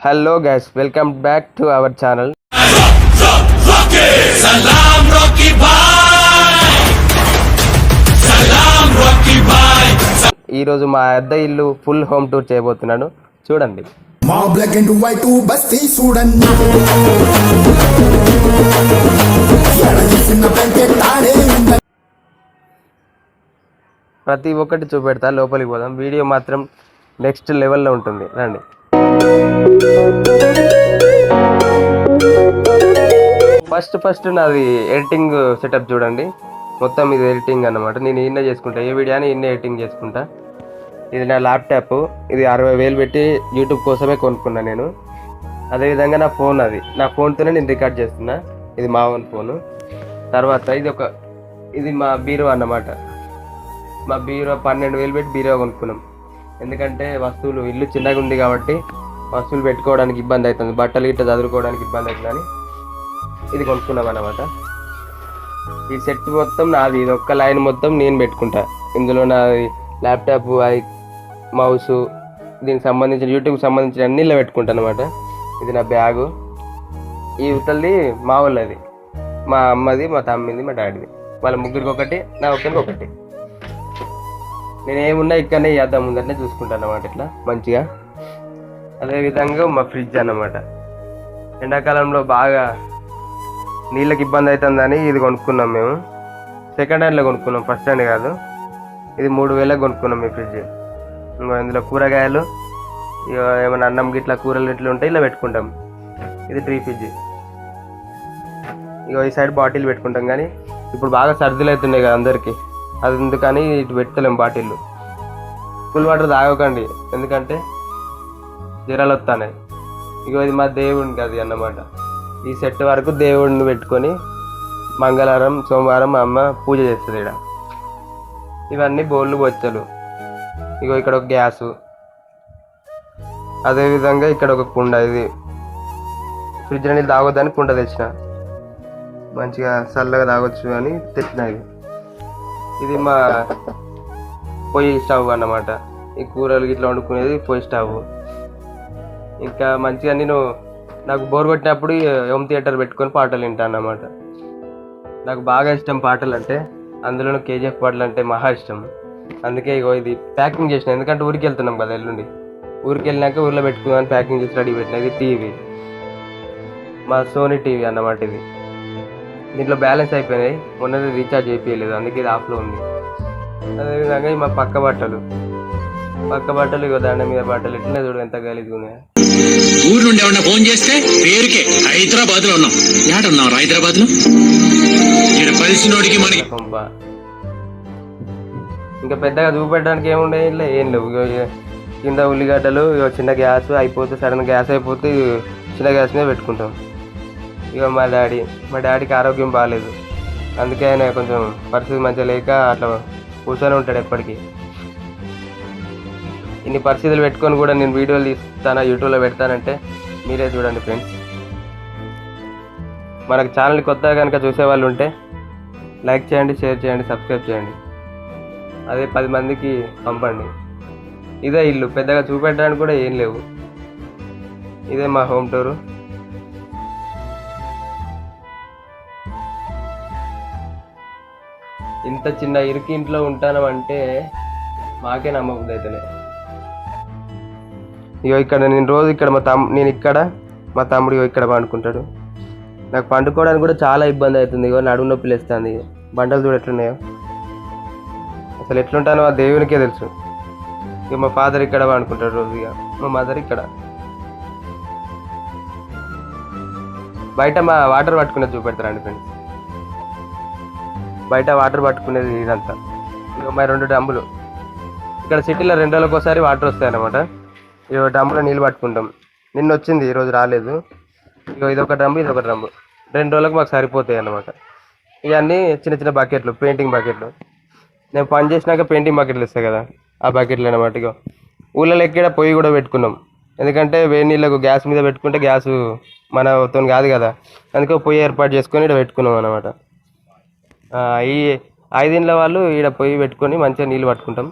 Hello guys, welcome back to our channel. Salam Rocky Bhai. Salam Rocky Bhai. ఈ రోజు మా అద్దె ఇల్లు ఫుల్ హోమ్ టూర్ చేయబోతున్నాను, చూడండి. మా బ్లాక్ అండ్ వైట్ బస్తీ చూడండి. ప్రతి ఒక్కటి చూపెడతా, లోపలికి పోదాం. వీడియో మాత్రం నెక్స్ట్ లెవెల్లో ఉంటుంది, రండి. ఫస్ట్ నాది ఎడిటింగ్ సెటప్ చూడండి. మొత్తం ఇది ఎడిటింగ్ అన్నమాట. నేను ఇన్నే చేసుకుంటా, ఏ వీడియో అని ఇన్నే ఎడిటింగ్ చేసుకుంటా. ఇది నా ల్యాప్టాప్, ఇది 60,000 పెట్టి యూట్యూబ్ కోసమే కొనుక్కున్నా నేను. అదేవిధంగా నా ఫోన్, అది నా ఫోన్తోనే నేను రికార్డ్ చేస్తున్నా. ఇది మా ఓన్ ఫోను. తర్వాత ఇది మా బీరో అన్నమాట. మా బీరో 12,000 పెట్టి బీరో కొనుక్కున్నాం. ఎందుకంటే వస్తువులు, ఇల్లు చిన్నగా ఉంది కాబట్టి వస్తువులు పెట్టుకోవడానికి ఇబ్బంది అవుతుంది, బట్టలు గిట్ట చదువుకోవడానికి ఇబ్బంది అవుతుందని ఇది కొనుక్కున్నాం అన్నమాట. ఈ సెట్ మొత్తం నాది, ఇది ఒక్క లైన్ మొత్తం నేను పెట్టుకుంటా. ఇందులో నాది ల్యాప్టాప్, అది మౌసు, దీనికి సంబంధించిన యూట్యూబ్కి సంబంధించిన అన్ని ఇలా పెట్టుకుంటాను అనమాట. ఇది నా బ్యాగు. ఈ ఉతల్ది మా వాళ్ళది, మా అమ్మది, మా తమ్మిది, మా డాడీది. వాళ్ళ ముగ్గురికి ఒకటి, నా ఒక్కరికి ఒకటి. నేను ఏమున్నా ఇక్కడనే చేద్దాం ముందరనే చూసుకుంటాను అన్నమాట, ఇట్లా మంచిగా. అదేవిధంగా మా ఫ్రిడ్జ్ అన్నమాట. ఎండాకాలంలో బాగా నీళ్ళకి ఇబ్బంది అవుతుందని ఇది కొనుక్కున్నాం మేము. సెకండ్ హ్యాండ్లో కొనుక్కున్నాం, ఫస్ట్ హ్యాండ్ కాదు. ఇది 3,000 కొనుక్కున్నాం ఈ ఫ్రిడ్జ్. ఇంకా ఇందులో కూరగాయలు, ఇక ఏమైనా అన్నం గిట్లా కూరలు ఇట్లా ఉంటాయి, ఇలా పెట్టుకుంటాం. ఇది డ్రీ ఫ్రిడ్జ్. ఇక ఈ సైడ్ బాటిల్ పెట్టుకుంటాం. కానీ ఇప్పుడు బాగా సర్దులు అవుతున్నాయి కదా అందరికీ, అది ఎందుకని ఇటు పెడతలేం బాటిళ్ళు. కూల్ వాటర్ తాగకండి, ఎందుకంటే జ్వరాలు వస్తున్నాయి. ఇక ఇది మా దేవుడికి అది అన్నమాట. ఈ సెట్ వరకు దేవుడిని పెట్టుకొని మంగళవారం, సోమవారం మా అమ్మ పూజ చేస్తుంది ఇక్కడ. ఇవన్నీ బోళ్ళు, బొచ్చలు. ఇగో ఇక్కడ ఒక గ్యాసు, అదేవిధంగా ఇక్కడ ఒక కుండ. ఇది ఫ్రిడ్జ్ అనేది తాగొద్దని కుండ తెచ్చిన, మంచిగా చల్లగా తాగొచ్చు అని తెచ్చిన. ఇది మా పొయ్యి స్టవ్ అన్నమాట. ఈ కూరలు ఇట్లా వండుకునేది పొయ్యి స్టవ్. ఇంకా మంచిగా నాకు బోర్ కొట్టినప్పుడు హోమ్ థియేటర్ పెట్టుకొని పాటలు వింటాను అన్నమాట. నాకు బాగా ఇష్టం పాటలు అంటే, అందులోనూ కేజీఎఫ్ పాటలు అంటే మహా ఇష్టం. అందుకే ఇగో ఇది ప్యాకింగ్ చేసిన, ఎందుకంటే ఊరికి వెళ్తున్నాం కదా ఎల్లుండి. ఊరికి వెళ్ళినాక ఊర్లో పెట్టుకుందామని ప్యాకింగ్ చేసి రెడీ పెట్టిన. ఇది టీవీ, మా సోనీ టీవీ అన్నమాట. ఇది దీంట్లో బ్యాలెన్స్ అయిపోయినాయి, మొన్ననే రీఛార్జ్ అయిపోయలేదు, అందుకే ఇది ఆఫ్లో ఉంది. అదేవిధంగా మా పక్క బట్టలు ఇగో దండ మీద బట్టలు ఇట్లా చూడు ఎంత గలీజ్గా ఉన్నాయి. ఊరు నుండి ఏమన్నా ఫోన్ చేస్తే పేరుకే హైదరాబాద్ లో ఉన్నాం. ఏడున్నాం హైదరాబాద్ లో, ఇక్కడ పరిస్థితికి మనకి ఇంకా పెద్దగా చూపెట్టడానికి ఏముండే, ఇట్లా ఏం లేవు. కింద ఉల్లిగడ్డలు, చిన్న గ్యాస్ అయిపోతే, సడన్ గ్యాస్ అయిపోతే చిన్న గ్యాస్ మీద పెట్టుకుంటాం. ఇక మా డాడీకి ఆరోగ్యం బాగాలేదు, అందుకే ఆయన కొంచెం పరిస్థితి మంచిగా లేక అట్లా కూర్చొని ఉంటాడు ఎప్పటికీ. ఇన్ని పరిస్థితులు పెట్టుకొని కూడా నేను వీడియోలు తీస్తాను, యూట్యూబ్లో పెడతానంటే మీరే చూడండి ఫ్రెండ్స్. మనకు ఛానల్ కొత్తగా కనుక చూసేవాళ్ళు ఉంటే లైక్ చేయండి, షేర్ చేయండి, సబ్స్క్రైబ్ చేయండి. అదే 10 మందికి పంపండి. ఇదే ఇల్లు, పెద్దగా చూపెట్టడానికి కూడా ఏం లేవు. ఇదే మా హోమ్ టూరు. ఇంత చిన్న ఇరికి ఇంట్లో ఉంటానంటే మాకే నమ్మబుద్ధి అవుతలే. ఇగో ఇక్కడ నేను రోజు ఇక్కడ నేను ఇక్కడ, మా తమ్ముడు ఇక్కడ పండుకుంటాడు. నాకు పండుకోవడానికి కూడా చాలా ఇబ్బంది అవుతుంది. ఇగో నడుము నొప్పి లేస్తుంది. బండలు చూడు ఎట్లున్నాయో, అసలు ఎట్లుంటానో ఆ దేవునికే తెలుసు. ఇక మా ఫాదర్ ఇక్కడ పండుకుంటాడు రోజు, ఇక మా మదర్ ఇక్కడ. బయట మా వాటర్ పట్టుకునేది చూపెడతారండి ఫ్రెండ్స్. బయట వాటర్ పట్టుకునేది ఇదంతా. ఇక మా 2 డ్రమ్ములు. ఇక్కడ సిటీలో 2 రోజులకు ఒకసారి వాటర్ వస్తాయి అన్నమాట. ఇక డ్రమ్ములో నీళ్ళు పట్టుకుంటాం. నిన్న వచ్చింది, ఈరోజు రాలేదు. ఇక ఇదొక డ్రమ్ము, ఇదొక డ్రమ్ము. 2 రోజులకు మాకు సరిపోతాయి అన్నమాట. ఇవన్నీ చిన్న చిన్న బకెట్లు, పెయింటింగ్ బకెట్లు. నేను పని చేసినాక పెయింటింగ్ బకెట్లు ఇస్తాయి కదా, ఆ బకెట్లు అన్నమాట. ఇక ఊళ్ళో ఎక్కడ పొయ్యి కూడా పెట్టుకున్నాం, ఎందుకంటే వేడి నీళ్ళకు గ్యాస్ మీద పెట్టుకుంటే గ్యాసు మనతో కాదు కదా, అందుకే పొయ్యి ఏర్పాటు చేసుకొని ఇక్కడ పెట్టుకున్నాం అన్నమాట. ఈ 5 ఇండ్ల వాళ్ళు ఇక్కడ పొయ్యి పెట్టుకొని మంచిగా నీళ్ళు పట్టుకుంటాం.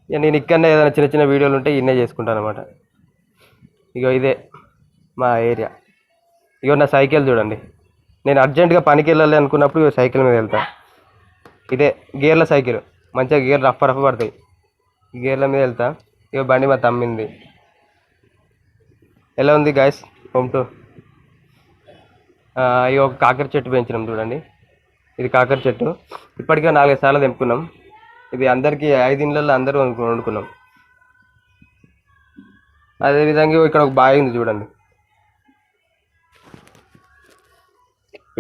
ఇక నేను ఇక్కడనే ఏదైనా చిన్న చిన్న వీడియోలు ఉంటే ఇన్నే చేసుకుంటాను అనమాట. ఇక ఇదే మా ఏరియా. ఇగో నా సైకిల్ చూడండి. నేను అర్జెంటుగా పనికి వెళ్ళాలి అనుకున్నప్పుడు ఇగో సైకిల్ మీద వెళ్తా. ఇదే గేర్ల సైకిల్, మంచిగా గేర్ రఫ్ పడతాయి. గేర్ల మీద వెళ్తా. ఇక బండి మా తమ్మింది. ఎలా ఉంది గాయస్ హోమ్ టూర్? ఇక ఒక కాకర చెట్టు పెంచినాం చూడండి. ఇది కాకర చెట్టు. ఇప్పటికే 4-5 సార్లు తెంపుకున్నాం. ఇది అందరికీ 5 ఇళ్ళల్లో అందరూ వండుకున్నాం. అదేవిధంగా ఇక్కడ ఒక బావి ఉంది చూడండి.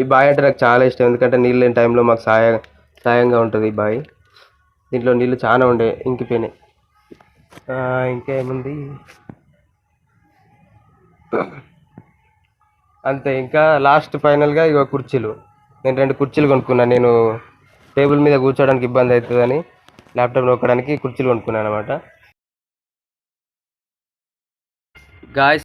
ఈ బావి అంటే నాకు చాలా ఇష్టం, ఎందుకంటే నీళ్ళు లేని టైంలో మాకు సాయంగా ఉంటుంది ఈ బావి. దీంట్లో నీళ్ళు చాలా ఉండే, ఇంకిపోయినాయి. ఇంకేముంది అంతే. ఇంకా లాస్ట్ ఫైనల్గా ఇక కుర్చీలు. నేను 2 కుర్చీలు కొనుక్కున్నాను. నేను టేబుల్ మీద కూర్చోడానికి ఇబ్బంది అవుతుందని ల్యాప్టాప్ నొక్కడానికి కుర్చీలు కొనుక్కున్నాను అనమాట. గాయస్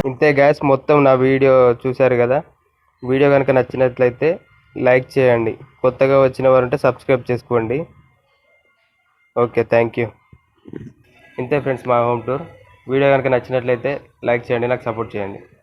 ఇంతే గ్యాస్, మొత్తం నా వీడియో చూశారు కదా. వీడియో కనుక నచ్చినట్లయితే లైక్ చేయండి. కొత్తగా వచ్చిన వారు ఉంటే సబ్స్క్రైబ్ చేసుకోండి. Okay, thank you. ఇంతే ఫ్రెండ్స్ మా హోమ్ టూర్. వీడియో కనుక నచ్చినట్లయితే లైక్ చేయండి, నాకు సపోర్ట్ చేయండి.